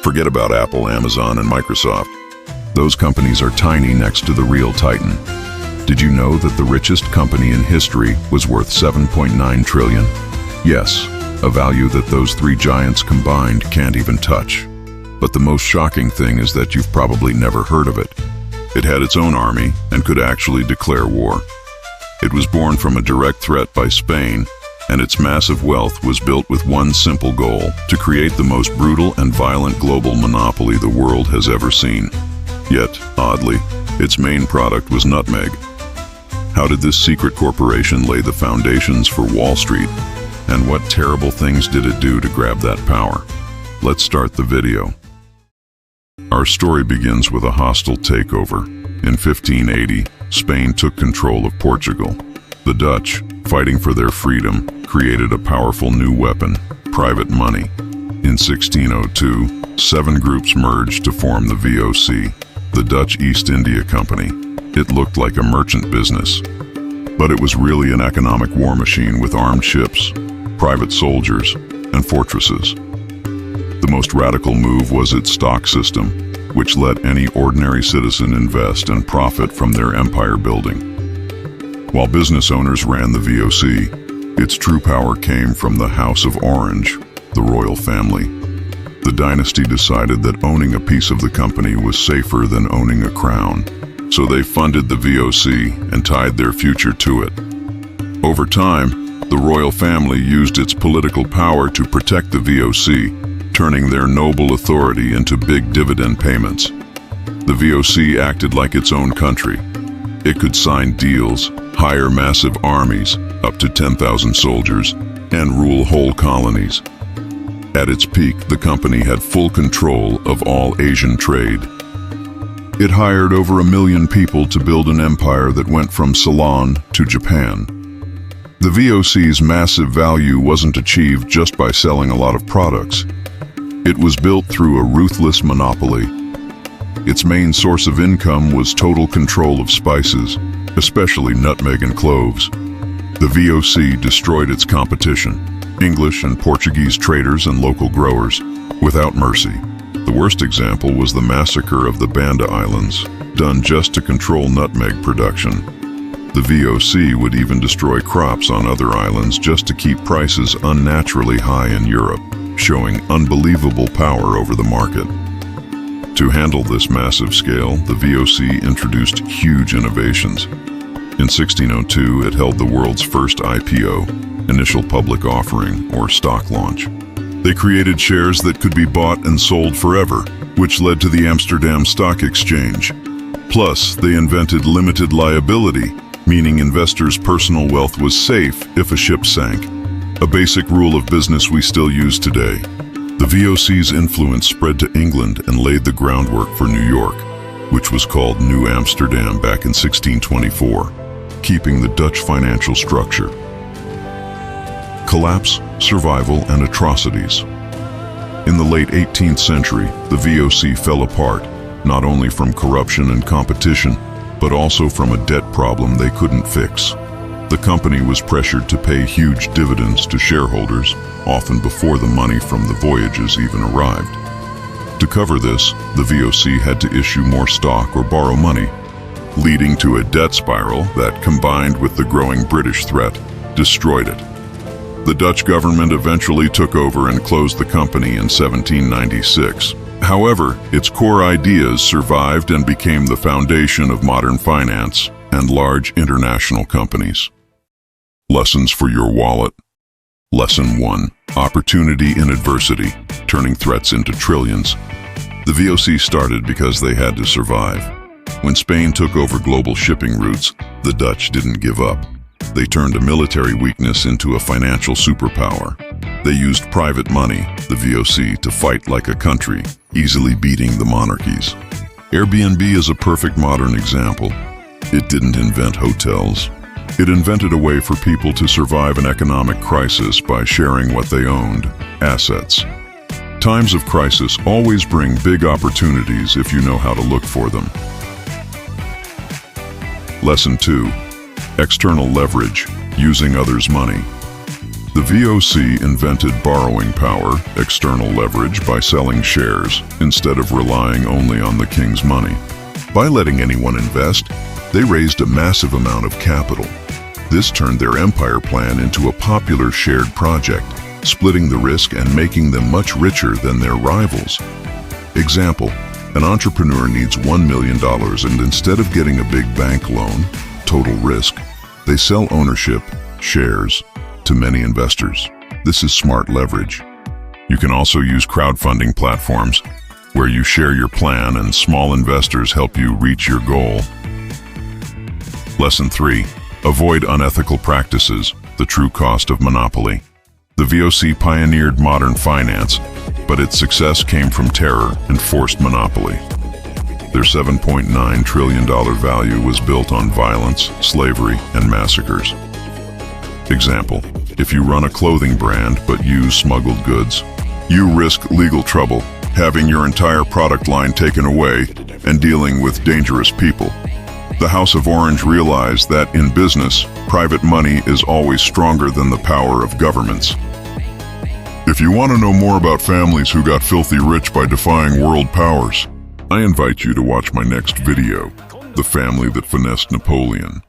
Forget about Apple, Amazon, and Microsoft. Those companies are tiny next to the real titan. Did you know that the richest company in history was worth $7.9 trillion? Yes, a value that those three giants combined can't even touch. But the most shocking thing is that you've probably never heard of it. It had its own army and could actually declare war. It was born from a direct threat by Spain, and its massive wealth was built with one simple goal: to create the most brutal and violent global monopoly the world has ever seen. Yet, oddly, its main product was nutmeg. How did this secret corporation lay the foundations for Wall Street? And what terrible things did it do to grab that power? Let's start the video. Our story begins with a hostile takeover. In 1580, Spain took control of Portugal. The Dutch, fighting for their freedom, created a powerful new weapon: private money. In 1602, 7 groups merged to form the VOC, the Dutch East India Company. It looked like a merchant business, but it was really an economic war machine with armed ships, private soldiers, and fortresses. The most radical move was its stock system, which let any ordinary citizen invest and profit from their empire building. While business owners ran the VOC, its true power came from the House of Orange, the royal family. The dynasty decided that owning a piece of the company was safer than owning a crown, so they funded the VOC and tied their future to it. Over time, the royal family used its political power to protect the VOC, turning their noble authority into big dividend payments. The VOC acted like its own country. It could sign deals, hire massive armies, up to 10,000 soldiers, and rule whole colonies. At its peak, the company had full control of all Asian trade. It hired over 1 million people to build an empire that went from Ceylon to Japan. The VOC's massive value wasn't achieved just by selling a lot of products. It was built through a ruthless monopoly. Its main source of income was total control of spices, especially nutmeg and cloves. The VOC destroyed its competition, English and Portuguese traders and local growers, without mercy. The worst example was the massacre of the Banda Islands, done just to control nutmeg production. The VOC would even destroy crops on other islands just to keep prices unnaturally high in Europe, showing unbelievable power over the market. To handle this massive scale, the VOC introduced huge innovations. In 1602, it held the world's first IPO, initial public offering, or stock launch. They created shares that could be bought and sold forever, which led to the Amsterdam Stock Exchange. Plus, they invented limited liability, meaning investors' personal wealth was safe if a ship sank, a basic rule of business we still use today. The VOC's influence spread to England and laid the groundwork for New York, which was called New Amsterdam back in 1624, keeping the Dutch financial structure. Collapse, survival, and atrocities. In the late 18th century, the VOC fell apart, not only from corruption and competition, but also from a debt problem they couldn't fix. The company was pressured to pay huge dividends to shareholders, often before the money from the voyages even arrived. To cover this, the VOC had to issue more stock or borrow money, leading to a debt spiral that, combined with the growing British threat, destroyed it. The Dutch government eventually took over and closed the company in 1796. However, its core ideas survived and became the foundation of modern finance and large international companies. Lessons for your wallet. Lesson 1. Opportunity in adversity, turning threats into trillions. The VOC started because they had to survive. When Spain took over global shipping routes, the Dutch didn't give up. They turned a military weakness into a financial superpower. They used private money, the VOC, to fight like a country, easily beating the monarchies. Airbnb is a perfect modern example. It didn't invent hotels. It invented a way for people to survive an economic crisis by sharing what they owned, assets. Times of crisis always bring big opportunities if you know how to look for them. Lesson 2. External leverage, using others' money. The VOC invented borrowing power, external leverage, by selling shares instead of relying only on the king's money. By letting anyone invest, they raised a massive amount of capital. This turned their empire plan into a popular shared project, splitting the risk and making them much richer than their rivals. Example, an entrepreneur needs $1 million and instead of getting a big bank loan, total risk, they sell ownership, shares, to many investors. This is smart leverage. You can also use crowdfunding platforms where you share your plan and small investors help you reach your goal. Lesson 3. Avoid unethical practices, the true cost of monopoly. The VOC pioneered modern finance, but its success came from terror and forced monopoly. Their $7.9 trillion value was built on violence, slavery, and massacres. Example, if you run a clothing brand but use smuggled goods, you risk legal trouble, having your entire product line taken away, and dealing with dangerous people. The House of Orange realized that in business, private money is always stronger than the power of governments. If you want to know more about families who got filthy rich by defying world powers, I invite you to watch my next video, The Family That Finessed Napoleon.